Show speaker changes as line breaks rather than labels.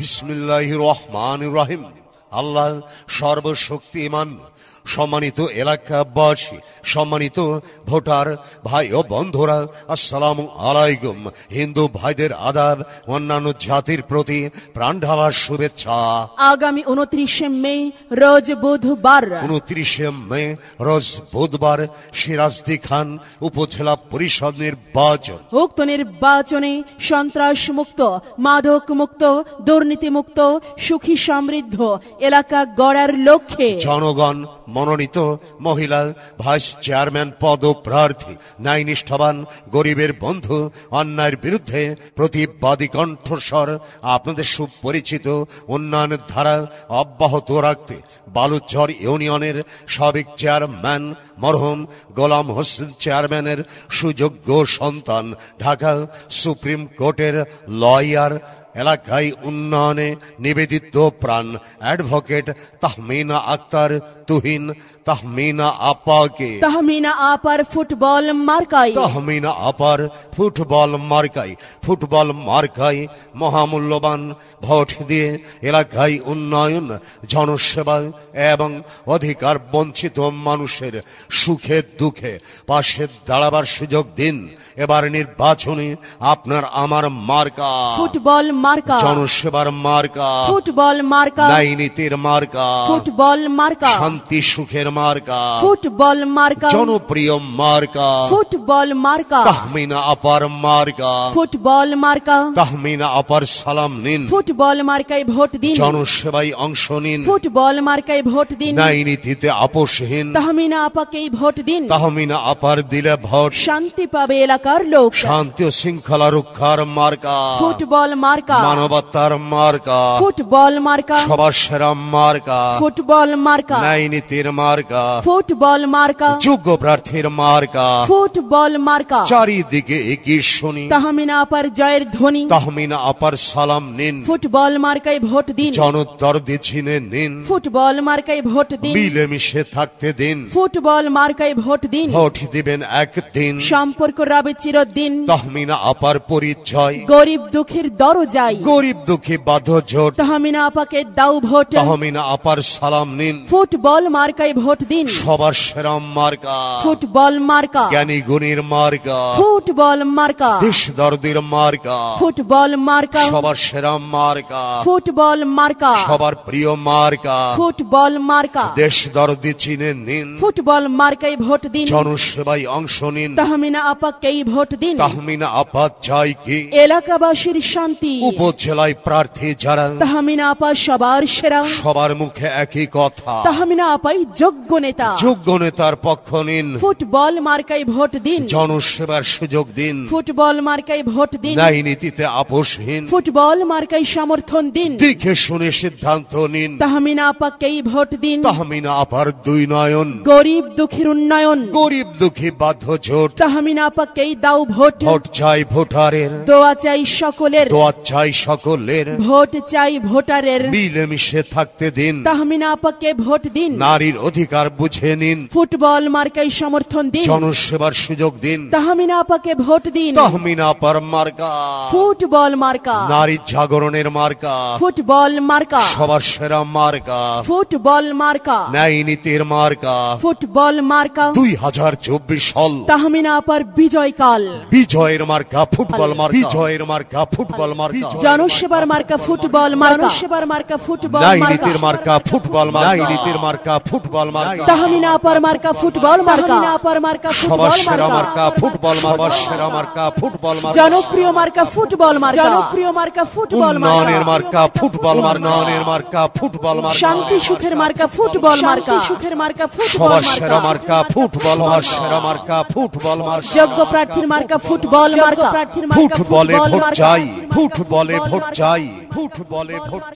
বিসমিল্লাহির রহমানির রহিম। আল্লাহ সর্বশক্তিমান। সম্মানিত এলাকাবাসী, সম্মানিত ভোটার ভাই ও বন্ধুরা, আসসালামু আলাইকুম। হিন্দু ভাইদের আদাব, অন্যান্য জাতির প্রতি প্রাণ ঢালার শুভেচ্ছা।
আগামী 29শে মে রোজ বুধবার
29শে মে রোজ বুধবার সিরাজদি খান উপজেলা পরিষদ নির্বাচন।
উক্ত নির্বাচনে সন্ত্রাস মুক্ত, মাদক মুক্ত, দুর্নীতি মুক্ত, সুখী সমৃদ্ধ এলাকা গড়ার লক্ষ্যে
জনগণ মনোনীত মহিলা ভাইস চেয়ারম্যান পদপ্রার্থী, ন্যায়নিষ্ঠবান, গরিবের বন্ধু, অন্যায়ের বিরুদ্ধে প্রতিবাদী কণ্ঠস্বর, আপনাদের সুপরিচিত উন্নয়নের ধারা অব্যাহত রাখতে বালুচর ইউনিয়নের সাবেক চেয়ারম্যান মরহুম গোলাম হোসেন চেয়ারম্যানের সুযোগ্য সন্তান, ঢাকা সুপ্রিম কোর্টের লয়ার, এলাকায় উন্নয়নে নিবেদিত প্রাণ অ্যাডভোকেট তাহমিনা আক্তার তুহিন তাহমিনা আপাকে
তাহমিনা আপার ফুটবল মার্কাই
তাহমিনা আপার ফুটবল মার্কাই মহামূল্যবান ভোট দিয়ে এলাকায় উন্নয়ন, জনসেবা এবং অধিকার বঞ্চিত মানুষের সুখে দুঃখে পাশে দাঁড়াবার সুযোগ দিন। এবার নির্বাচনে আপনার আমার মার্কা
ফুটবল মার্কা,
জনসেবার মার্কা
ফুটবল মার্কা,
ন্যায়নীতির মার্কা
ফুটবল মার্কা,
শান্তি সুখের মার্কা
ফুটবল মার্কা,
জনপ্রিয় মার্কা
ফুটবল মার্কা,
তাহমিনা আপার মার্কা
ফুটবল মার্কা,
তাহমিনা আপার সালাম নিন,
ফুটবল মার্কায় ভোট দিন,
জনসেবায় অংশ নিন,
ফুটবল মার্কায় ভোট দিন,
ন্যায়নীতিতে আপোষহীন
তাহমিনা আপাকেই ভোট দিন।
তাহমিনা আপার দিলে ভোট
শান্তি পাবে এলাকার লোক।
শান্তি ও শৃঙ্খলা রক্ষার মার্কা
ফুটবল মার্কা,
মানবতার মার্কা
ফুটবল মার্কা,
সবার সেরা মার্কা
ফুটবল মার্কা,
ন্যায়নীতির মার্কা
ফুটবল মার্কা,
যোগ্য প্রার্থীর মার্কা
ফুটবল মার্কা।
চারিদিকে একই শুনি
তাহমিনা আপার জয়ের ধ্বনি,
তাহমিনা আপার সালাম নিন,
ফুটবল মার্কায় ভোট দিন,
জনদরদি ছিনে নিন,
ফুটবল মার্কায় ভোট দিন,
মিলেমিশে থাকতে দিন,
ফুটবল মার্কায় ভোট দিন,
ভোট দিবেন একদিন,
সম্পর্ক রাবে চিরদিন,
তাহমিনা আপার পরিচয়
গরিব দুঃখীর দরজায়,
গরিব দুঃখী বাধ্য জোট,
তাহমিনা আপাকে দাও ভোট,
তাহমিনা আপার সালাম নিন,
ফুটবল মার্কায় ভোট দিন,
সবার সেরা মার্কা
ফুটবল মার্কা,
জ্ঞানী গুণীর মার্কা
ফুটবল মার্কা,
দেশ দরদির মার্কা
ফুটবল মার্কা,
সবার সেরা মার্কা
ফুটবল মার্কা,
সবার প্রিয় মার্কা
ফুটবল মার্কা,
দেশ দরদি চিনে নিন,
ফুটবল মার্কায় ভোট দিন,
জনসেবায় অংশ নিন,
তাহমিনা আপাকেই ভোট দিন।
তাহমিনা আপা চাই কি
এলাকাবাসীর শান্তি,
উপজেলায় প্রার্থী যারা
তাহমিনা আপা সবার সেরা,
সবার মুখে একই কথা,
তাহমিনা আপাই যোগ্য নেতা,
যোগ্য নেতার পক্ষ নিন,
ফুটবল মার্কায় ভোট দিন,
জনসেবার সুযোগ দিন,
ফুটবল মার্কায় ভোট দিন,
ন্যায়নীতিতে আপোষহীন,
ফুটবল মার্কায় সমর্থন দিন,
দেখে শুনে সিদ্ধান্ত নিন,
তাহমিনা আপাকেই ভোট দিন।
তাহমিনা আপার দুই নয়ন,
গরিব দুঃখীর উন্নয়ন,
গরিব দুঃখী বাধ্য জোট,
তাহমিনা আপাকেই দাও ভোট,
ভোট চাই ভোটারের,
দোয়া চাই সকলের,
দোয়া চাই সকলের,
ভোট চাই ভোটারের,
মিলেমিশে থাকতে দিন,
তাহমিনা আপাকে ভোট দিন,
নারীর অধিকার বুঝে নিন,
ফুটবল মার্কায় সমর্থন দিন,
জনসেবার সুযোগ দিন,
তাহমিনা আপাকে ভোট দিন,
তাহমিনা আপার মার্কা
ফুটবল মার্কা,
নারী জাগরণের মার্কা,
ফুটবল মার্কা,
সবার সেরা মার্কা,
ফুটবল মার্কা,
ন্যায়নীতির মার্কা,
ফুটবল মার্কা,
2024 সাল
তাহমিনা আপার বিজয়কাল,
বিজয়ের মার্কা ফুটবল মার্কা, বিজয়ের মার্কা ফুটবল মার্কা,
জনসেবার মার্কা ফুটবল মার্কা, জনসেবার মার্কা ফুটবল
ন্যায়নীতির
মার্কা,
মার্কা ফুটবল মার্কা, ন্যায়নীতির মার্কা ফুটবল মার্কা,
তাহমিনা আপার মার্কা ফুটবল মার্কা, আপার মার্কা
সবার
ফুটবল
সেরা
মার্কা,
মার্কা ফুটবল মার্কা, সেরা মার্কা ফুটবল মার্কা,
জনপ্রিয় মার্কা ফুটবল মার্কা, জনপ্রিয় মার্কা ফুটবল
উন্নয়নের
মার্কা,
মার্কা ফুটবল মার্কা, উন্নয়নের মার্কা ফুটবল মার্কা,
শান্তি সুখের মার্কা ফুটবল মার্কা, সুখের মার্কা ফুটবল
সবার সেরা
মার্কা,
মার্কা ফুটবল মার্কা, সেরা মার্কা ফুটবল মার্কা,
যোগ্য প্রার্থীর মার্কা ফুটবল মার্কা, প্রার্থীর মার্কা
ফুটবলে
ফুটবল
ভোট
মার্কা,
চাই, ফুটবলে ভোট চাই, ফুটবলে ভোট